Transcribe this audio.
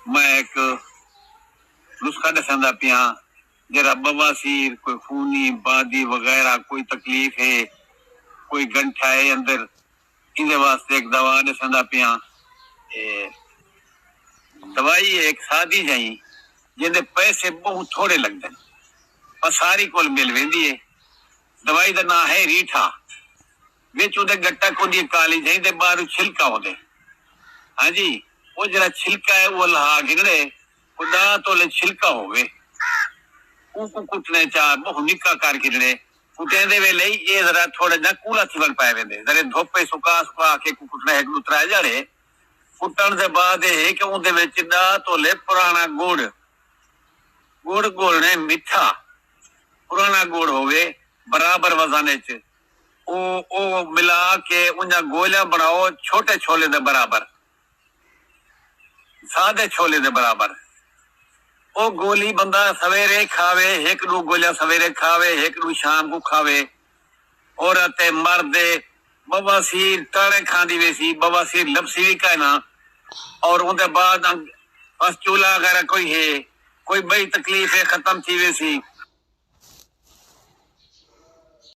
मैं एक नुस्खा दसांदा पिया जरा बवासीर कोई खूनी बादी वगैरह कोई तकलीफ है कोई गंठा है अंदर इनके वास्ते एक दवा दसांदा पिया। दवाई एक सादी जाई जिंदे पैसे बहुत थोड़े लगते पर सारी कोल मिल वेंदी है। दवाई का ना है रीठा विच उदे गट्टा कोदी काली जाई ते बाहर छिलका होदे। हाँ जी वो जरा छिलका है वो लहा गिगड़े खुदा तो ले छिलका होवे उनको कुटने चाह बहुत निक्का कर गिगड़े कुटे दे वेले ये जरा थोड़ा जा कूला थिवल पाए वेंदे जरे धोपे सुका सुका के कुटने एक उतरा जाड़े कुटन दे बाद है कि उनदे विच दा तोले पुराना गुड़ गुड़ घोलने मिठा पुराना गुड़ होवे बराबर वजन च ओ मिला के उन्हें गोलियां बनाओ छोटे छोले दे बराबर सादे छोले दे बराबर। ओ गोली बंदा सवेरे खावे एक दो गोलियां सवेरे खावे एक दो शाम को खावे। औरत मर्द बवासीर ताड़े खांदी वैसी बवासीर लपसी भी कहना और उनके बाद बस चूल्हा अगर कोई है कोई बड़ी तकलीफ है खत्म थी वैसी